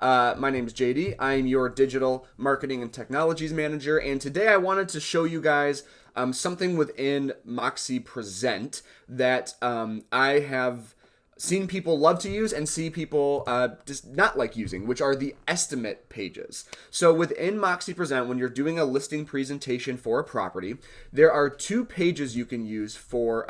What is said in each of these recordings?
My name is JD. I'm your digital marketing and technologies manager, and today I wanted to show you guys something within Moxi Present that I have seen people love to use and see people just not like using, which are the estimate pages. So within Moxi Present, when you're doing a listing presentation for a property, there are two pages you can use for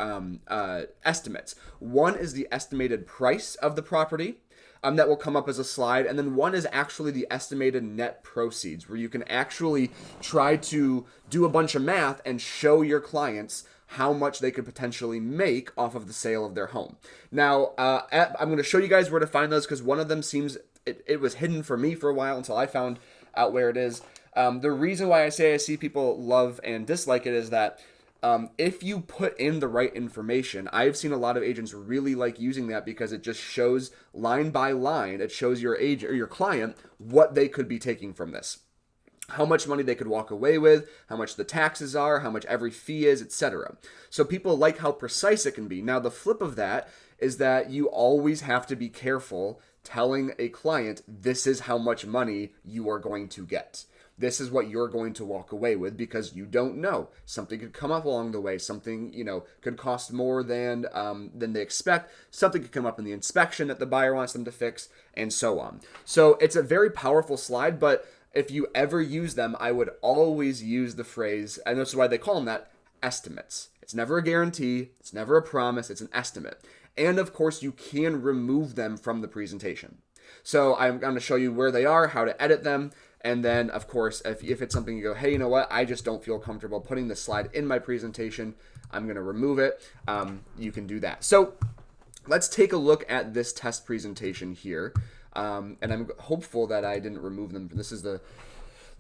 estimates. One is the estimated price of the property. That will come up as a slide. And then one is actually the estimated net proceeds, where you can actually try to do a bunch of math and show your clients how much they could potentially make off of the sale of their home. Now, I'm going to show you guys where to find those because one of them seems, it was hidden for me for a while until I found out where it is. The reason why I say I see people love and dislike it is that if you put in the right information, I've seen a lot of agents really like using that because it just shows line by line, it shows your agent or your client what they could be taking from this. How much money they could walk away with, how much the taxes are, how much every fee is, etc. So people like how precise it can be. Now, the flip of that is that you always have to be careful telling a client this is how much money you are going to get. This is what you're going to walk away with because you don't know. Something could come up along the way. Something, could cost more than they expect. Something could come up in the inspection that the buyer wants them to fix, and so on. So it's a very powerful slide, but if you ever use them, I would always use the phrase, and that's why they call them that, estimates. It's never a guarantee. It's never a promise. It's an estimate. And of course, you can remove them from the presentation. So I'm going to show you where they are, how to edit them. And then, of course, if it's something you go, hey, you know what? I just don't feel comfortable putting this slide in my presentation. I'm going to remove it. You can do that. So let's take a look at this test presentation here. And I'm hopeful that I didn't remove them.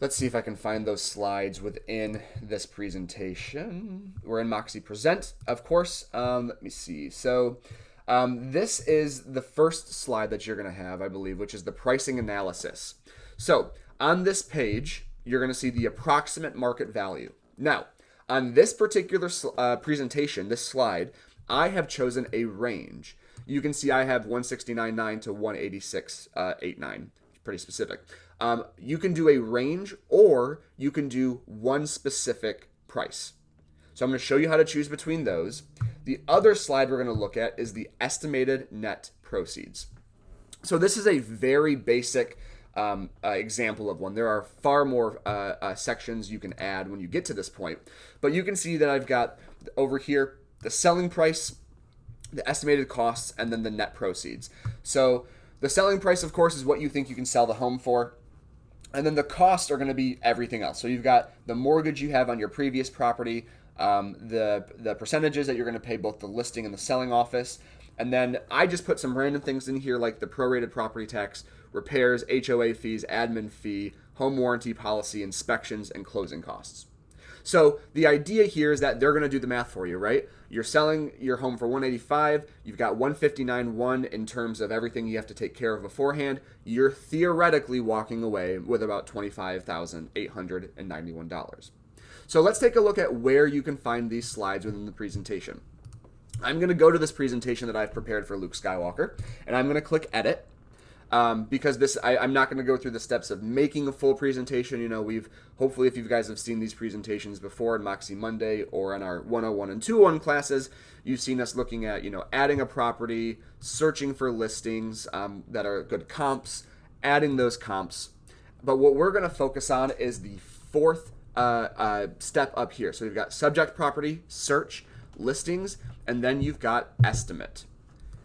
Let's see if I can find those slides within this presentation. We're in Moxi Present, of course. Let me see. So this is the first slide that you're going to have, I believe, which is the pricing analysis. So on this page, you're going to see the approximate market value. Now, on this particular presentation, this slide, I have chosen a range. You can see I have 169.9 to 186.89. Pretty specific. You can do a range or you can do one specific price. So I'm going to show you how to choose between those. The other slide we're going to look at is the estimated net proceeds. So this is a very basic example of one. There are far more sections you can add when you get to this point. But you can see that I've got over here the selling price, the estimated costs, and then the net proceeds. So the selling price, of course, is what you think you can sell the home for. And then the costs are going to be everything else. So you've got the mortgage you have on your previous property, the percentages that you're going to pay both the listing and the selling office. And then I just put some random things in here like the prorated property tax, repairs, HOA fees, admin fee, home warranty policy, inspections, and closing costs. So the idea here is that they're going to do the math for you, right? You're selling your home for $185. You've got $159.1 in terms of everything you have to take care of beforehand. You're theoretically walking away with about $25,891. So let's take a look at where you can find these slides within the presentation. I'm going to go to this presentation that I've prepared for Luke Skywalker, and I'm going to click Edit. Because I'm not going to go through the steps of making a full presentation. Hopefully if you guys have seen these presentations before in Moxi Monday or in our 101 and 201 classes, you've seen us looking at, adding a property, searching for listings that are good comps, adding those comps. But what we're going to focus on is the fourth step up here. So you've got subject property, search, listings, and then you've got estimate.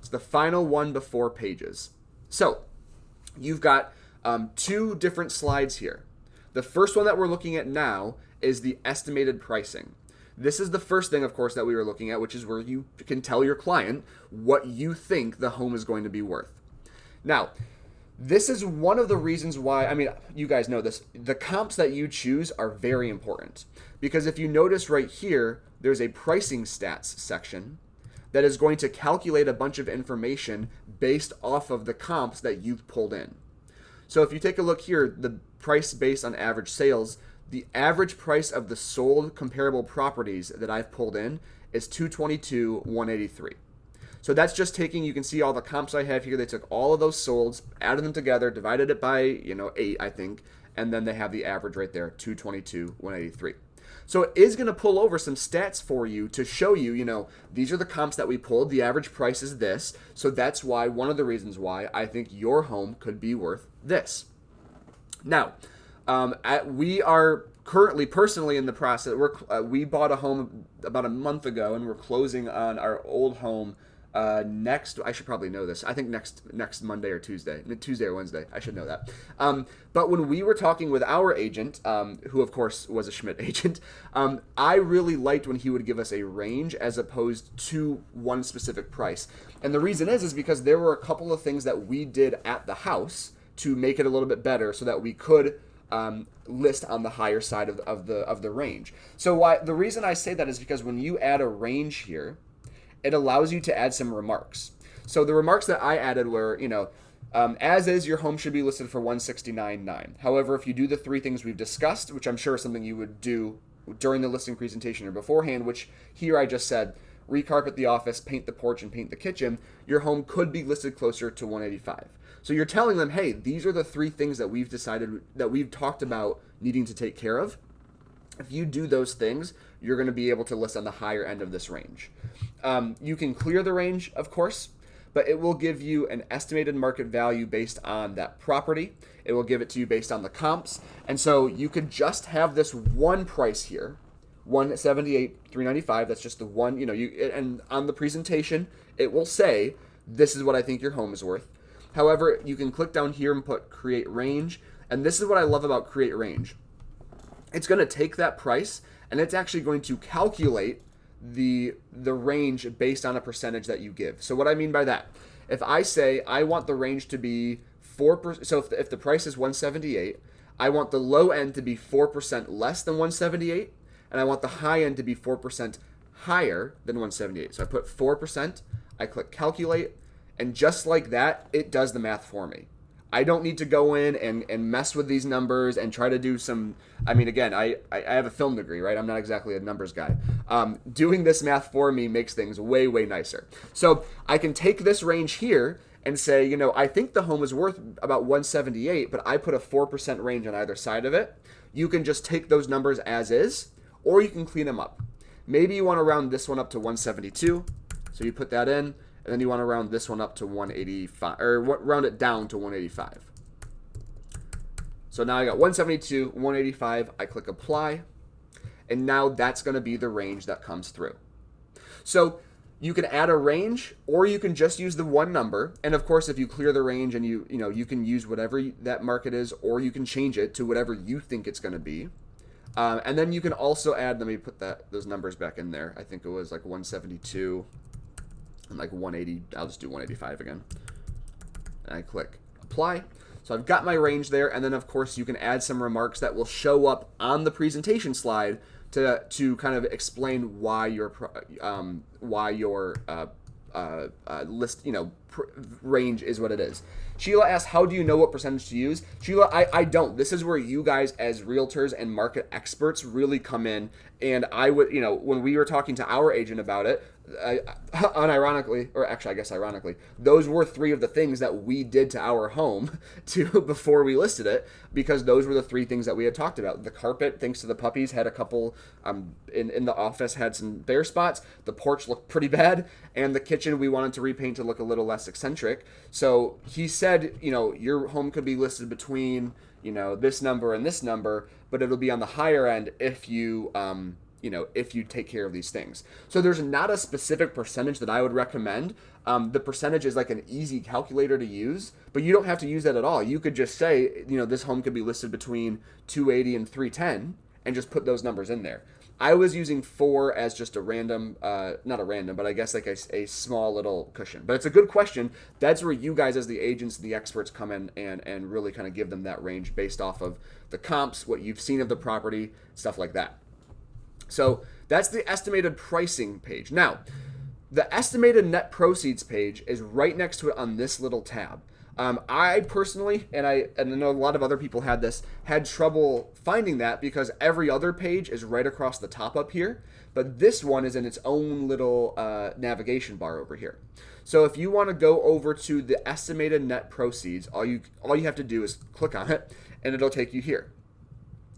It's the final one before pages. So you've got two different slides here. The first one that we're looking at now is the estimated pricing. This is the first thing, of course, that we were looking at, which is where you can tell your client what you think the home is going to be worth. Now, this is one of the reasons why, you guys know this, the comps that you choose are very important. Because if you notice right here, there's a pricing stats section that is going to calculate a bunch of information based off of the comps that you've pulled in. So if you take a look here, the price based on average sales, the average price of the sold comparable properties that I've pulled in is $222,183. So that's just taking, you can see all the comps I have here. They took all of those solds, added them together, divided it by, 8, I think, and then they have the average right there, 222, 183. So it is going to pull over some stats for you to show you, these are the comps that we pulled. The average price is this. So that's why, one of the reasons why I think your home could be worth this. Now, we are currently, personally, in the process. We bought a home about a month ago, and we're closing on our old home next. I should probably know this. I think next Monday or Tuesday or Wednesday. I should know that. But when we were talking with our agent, who of course was a Schmidt agent, I really liked when he would give us a range as opposed to one specific price. And the reason is because there were a couple of things that we did at the house to make it a little bit better, so that we could list on the higher side of the range. So the reason I say that is because when you add a range here, it allows you to add some remarks. So the remarks that I added were, as is, your home should be listed for $169,900. However, if you do the three things we've discussed, which I'm sure is something you would do during the listing presentation or beforehand, which here I just said, recarpet the office, paint the porch, and paint the kitchen, your home could be listed closer to $185,000. So you're telling them, hey, these are the three things that we've decided, that we've talked about needing to take care of. If you do those things, you're going to be able to list on the higher end of this range. You can clear the range, of course, but it will give you an estimated market value based on that property. It will give it to you based on the comps. And so you could just have this one price here, $178,395. That's just the one, and on the presentation, it will say, this is what I think your home is worth. However, you can click down here and put create range. And this is what I love about create range. It's going to take that price and it's actually going to calculate the range based on a percentage that you give. So what I mean by that, if I say I want the range to be 4%, so if the price is 178, I want the low end to be 4% less than 178, and I want the high end to be 4% higher than 178. So I put 4%, I click calculate, and just like that, it does the math for me. I don't need to go in and mess with these numbers and try to do some, again, I have a film degree, right? I'm not exactly a numbers guy. Doing this math for me makes things way, way nicer. So I can take this range here and say, I think the home is worth about 178, but I put a 4% range on either side of it. You can just take those numbers as is, or you can clean them up. Maybe you want to round this one up to 172, so you put that in. And then you want to round this one up to 185, or round it down to 185. So now I got 172, 185. I click apply. And now that's going to be the range that comes through. So you can add a range, or you can just use the one number. And of course, if you clear the range and you can use whatever that market is, or you can change it to whatever you think it's going to be. And then you can also add, let me put those numbers back in there. I think it was like 172. And like 180, I'll just do 185 again. And I click apply. So I've got my range there, and then of course you can add some remarks that will show up on the presentation slide to kind of explain why your list range is what it is. Sheila asks, how do you know what percentage to use? Sheila, I don't. This is where you guys as realtors and market experts really come in. And I would, when we were talking to our agent about it, unironically, or actually I guess ironically, those were three of the things that we did to our home before we listed it, because those were the three things that we had talked about. The carpet, thanks to the puppies, had a couple in the office had some bare spots. The porch looked pretty bad, and the kitchen we wanted to repaint to look a little less eccentric. So he said, your home could be listed between this number and this number, but it'll be on the higher end if you if you take care of these things. So there's not a specific percentage that I would recommend. The percentage is like an easy calculator to use, but you don't have to use that at all. You could just say, this home could be listed between 280 and 310 and just put those numbers in there. I was using 4 as just a random, not a random, but I guess like a small little cushion. But it's a good question. That's where you guys as the agents and the experts come in and really kind of give them that range based off of the comps, what you've seen of the property, stuff like that. So that's the estimated pricing page. Now, the estimated net proceeds page is right next to it on this little tab. I personally, and I know a lot of other people had trouble finding that because every other page is right across the top up here, but this one is in its own little navigation bar over here. So if you want to go over to the estimated net proceeds, all you have to do is click on it, and it'll take you here.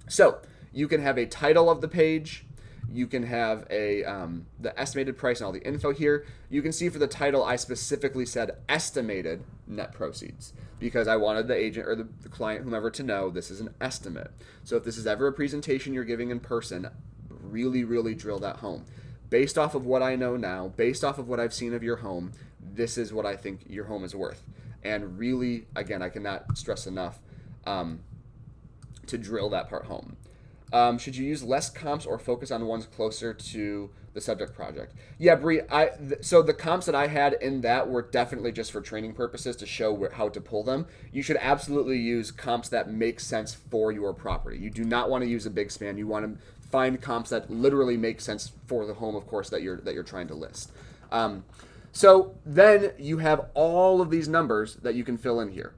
So you can have a title of the page. You can have the estimated price and all the info here. You can see for the title, I specifically said estimated net proceeds because I wanted the agent or the client, whomever, to know this is an estimate. So if this is ever a presentation you're giving in person, really, really drill that home. Based off of what I know now, based off of what I've seen of your home, this is what I think your home is worth. And really, again, I cannot stress enough to drill that part home. Should you use less comps or focus on ones closer to the subject project? Yeah, Bree, so the comps that I had in that were definitely just for training purposes to show how to pull them. You should absolutely use comps that make sense for your property. You do not want to use a big span. You want to find comps that literally make sense for the home, of course, that you're trying to list. So then you have all of these numbers that you can fill in here.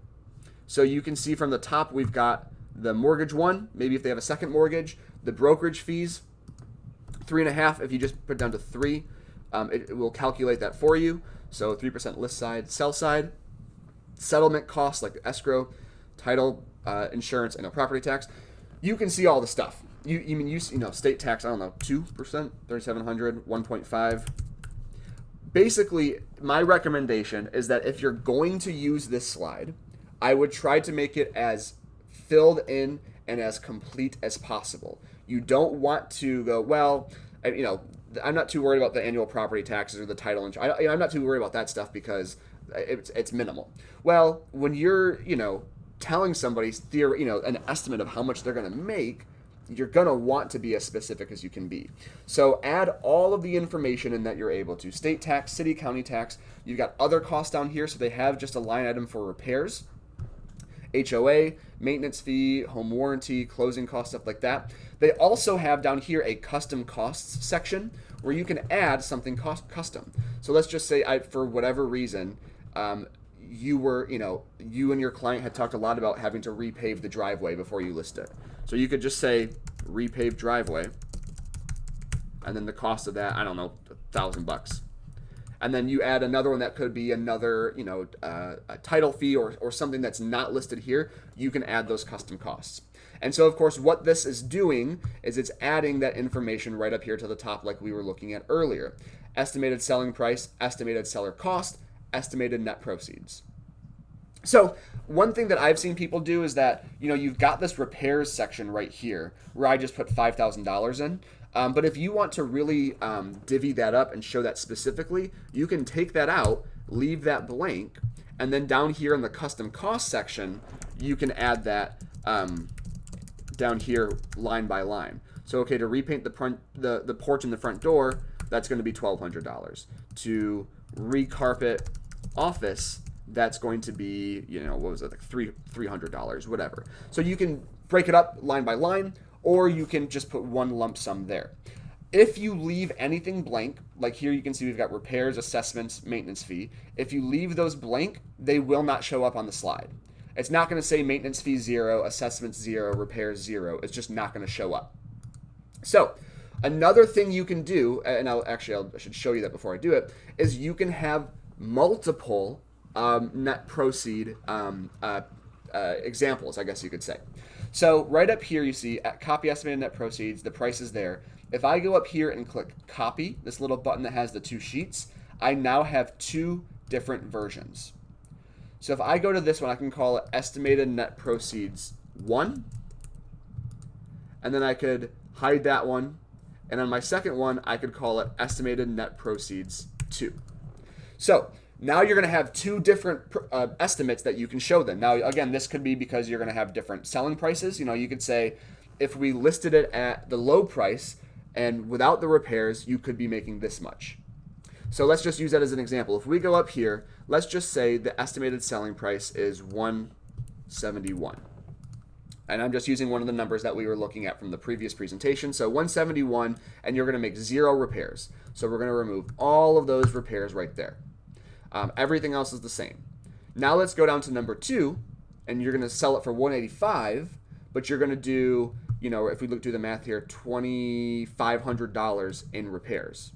So you can see from the top we've got the mortgage one, maybe if they have a second mortgage, the brokerage fees, 3.5. If you just put it down to 3, it will calculate that for you. So 3% list side, sell side, settlement costs like escrow, title, insurance, and a property tax. You can see all the stuff. You know, state tax, I don't know, 2%, 3,700, 1.5. Basically, my recommendation is that if you're going to use this slide, I would try to make it as filled in and as complete as possible. You don't want to go, well, you know, I'm not too worried about the annual property taxes or the title insurance. I'm not too worried about that stuff because it's minimal. Well, when you're, you know, telling somebody an estimate of how much they're going to make, you're going to want to be as specific as you can be. So add all of the information in that you're able to. State tax, city, county tax. You've got other costs down here, so they have just a line item for repairs, HOA, maintenance fee, home warranty, closing costs, stuff like that. They also have down here a custom costs section where you can add something custom. So let's just say for whatever reason, you and your client had talked a lot about having to repave the driveway before you list it. So you could just say repave driveway, and then the cost of that, I don't know, $1,000. And then you add another one that could be another, a title fee or something that's not listed here. You can add those custom costs. And so, of course, what this is doing is it's adding that information right up here to the top like we were looking at earlier. Estimated selling price, estimated seller cost, estimated net proceeds. So one thing that I've seen people do is that, you've got this repairs section right here where I just put $5,000 in. But if you want to really divvy that up and show that specifically, you can take that out, leave that blank, and then down here in the custom cost section, you can add that down here line by line. So, okay, to repaint the porch and the front door, that's going to be $1,200. To recarpet office, that's going to be, what was it, like $300, whatever. So you can break it up line by line, or you can just put one lump sum there. If you leave anything blank, like here you can see we've got repairs, assessments, maintenance fee. If you leave those blank, they will not show up on the slide. It's not going to say maintenance fee 0, assessments 0, repairs 0. It's just not going to show up. So another thing you can do, and I should show you that before I do it, is you can have multiple net proceed examples, I guess you could say. So right up here you see copy estimated net proceeds, the price is there. If I go up here and click copy, this little button that has the 2 sheets, I now have 2 different versions. So if I go to this one, I can call it estimated net proceeds 1, and then I could hide that one, and on my second one I could call it estimated net proceeds 2. So now you're going to have 2 different estimates that you can show them. Now, again, this could be because you're going to have different selling prices. You could say if we listed it at the low price and without the repairs, you could be making this much. So let's just use that as an example. If we go up here, let's just say the estimated selling price is $171. And I'm just using one of the numbers that we were looking at from the previous presentation. So 171, and you're going to make 0 repairs. So we're going to remove all of those repairs right there. Everything else is the same. Now let's go down to number 2, and you're going to sell it for $185, but you're going to do, if we do the math here, $2,500 in repairs.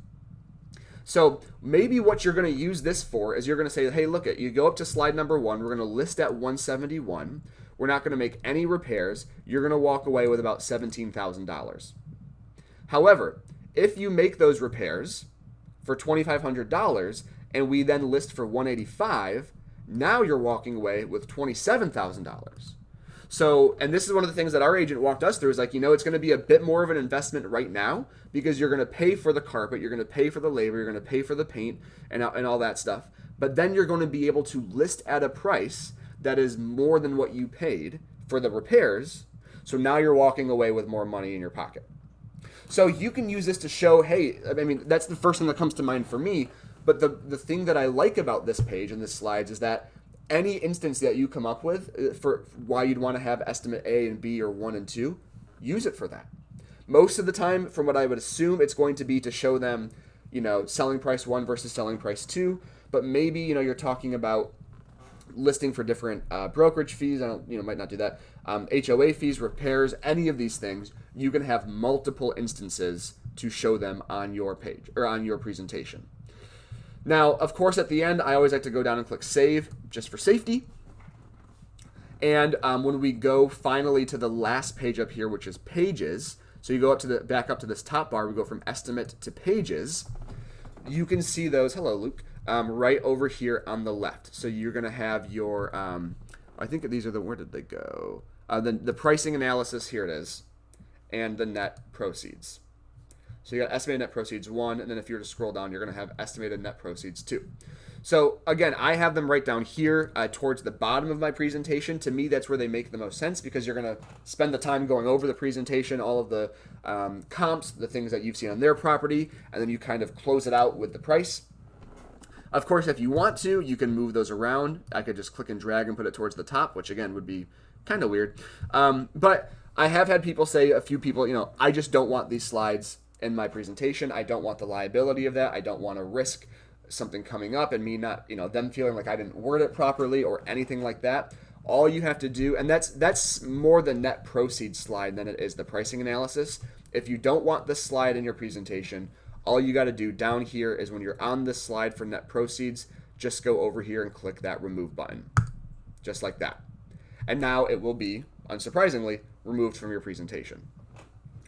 So maybe what you're going to use this for is you're going to say, hey, look, you go up to slide number 1. We're going to list at $171. We're not going to make any repairs. You're going to walk away with about $17,000. However, if you make those repairs for $2,500 and we then list for $185, now you're walking away with $27,000. So, and this is one of the things that our agent walked us through is like, it's going to be a bit more of an investment right now because you're going to pay for the carpet, you're going to pay for the labor, you're going to pay for the paint and all that stuff. But then you're going to be able to list at a price that is more than what you paid for the repairs. So now you're walking away with more money in your pocket. So you can use this to show, hey, that's the first thing that comes to mind for me. But the thing that I like about this page and this slides is that any instance that you come up with for why you'd want to have estimate A and B or 1 and 2, use it for that. Most of the time, from what I would assume, it's going to be to show them, selling price 1 versus selling price 2. But maybe, you're talking about listing for different brokerage fees. Might not do that. HOA fees, repairs, any of these things, you can have multiple instances to show them on your page or on your presentation. Now, of course, at the end, I always like to go down and click Save just for safety. And when we go finally to the last page up here, which is Pages, so you go back up to this top bar, we go from Estimate to Pages, you can see those, hello, Luke, right over here on the left. So you're going to have your, I think these are where did they go? The pricing analysis, here it is, and the net proceeds. So you got estimated net proceeds 1, and then if you were to scroll down, you're going to have estimated net proceeds 2. So again, I have them right down here towards the bottom of my presentation. To me, that's where they make the most sense because you're going to spend the time going over the presentation, all of the comps, the things that you've seen on their property, and then you kind of close it out with the price. Of course, if you want to, you can move those around. I could just click and drag and put it towards the top, which again would be kind of weird. But I have had people say, a few people, I just don't want these slides in my presentation. I don't want the liability of that. I don't want to risk something coming up and me not, them feeling like I didn't word it properly or anything like that. All you have to do, and that's more the net proceeds slide than it is the pricing analysis. If you don't want this slide in your presentation, all you got to do down here is when you're on this slide for net proceeds, just go over here and click that remove button, just like that. And now it will be, unsurprisingly, removed from your presentation.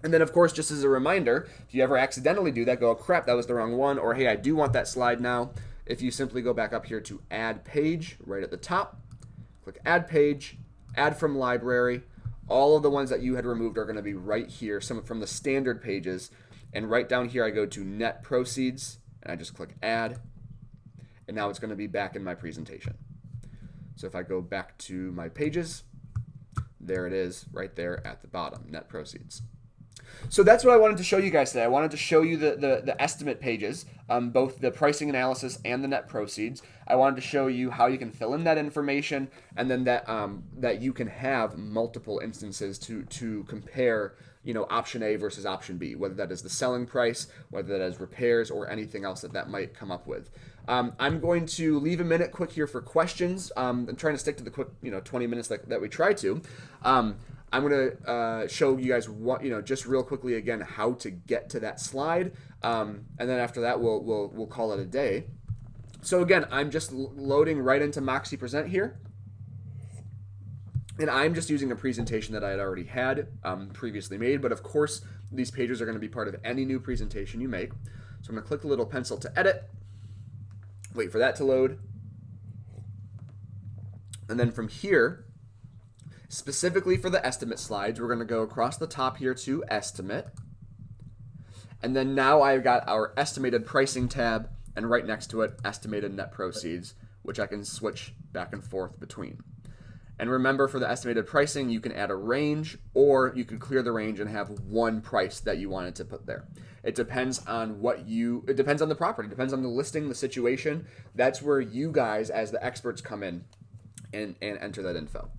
And then, of course, just as a reminder, if you ever accidentally do that, go, oh, crap, that was the wrong one, or hey, I do want that slide now. If you simply go back up here to Add Page right at the top, click Add Page, Add from Library. All of the ones that you had removed are going to be right here, some from the standard pages. And right down here, I go to Net Proceeds, and I just click Add. And now it's going to be back in my presentation. So if I go back to my pages, there it is right there at the bottom, Net Proceeds. So that's what I wanted to show you guys today. I wanted to show you the estimate pages, both the pricing analysis and the net proceeds. I wanted to show you how you can fill in that information, and then that you can have multiple instances to compare, option A versus option B, whether that is the selling price, whether that is repairs, or anything else that might come up with. I'm going to leave a minute quick here for questions. I'm trying to stick to the quick, 20 minutes that we try to. I'm going to show you guys what, just real quickly again, how to get to that slide. And then after that, we'll call it a day. So again, I'm just loading right into Moxi Present here. And I'm just using a presentation that I had already had previously made. But of course, these pages are going to be part of any new presentation you make. So I'm going to click the little pencil to edit. Wait for that to load. And then from here, specifically for the estimate slides, we're going to go across the top here to Estimate. And then now I've got our Estimated Pricing tab, and right next to it, Estimated Net Proceeds, which I can switch back and forth between. And remember, for the estimated pricing, you can add a range, or you can clear the range and have one price that you wanted to put there. It depends on it depends on the property, it depends on the listing, the situation. That's where you guys, as the experts, come in and enter that info.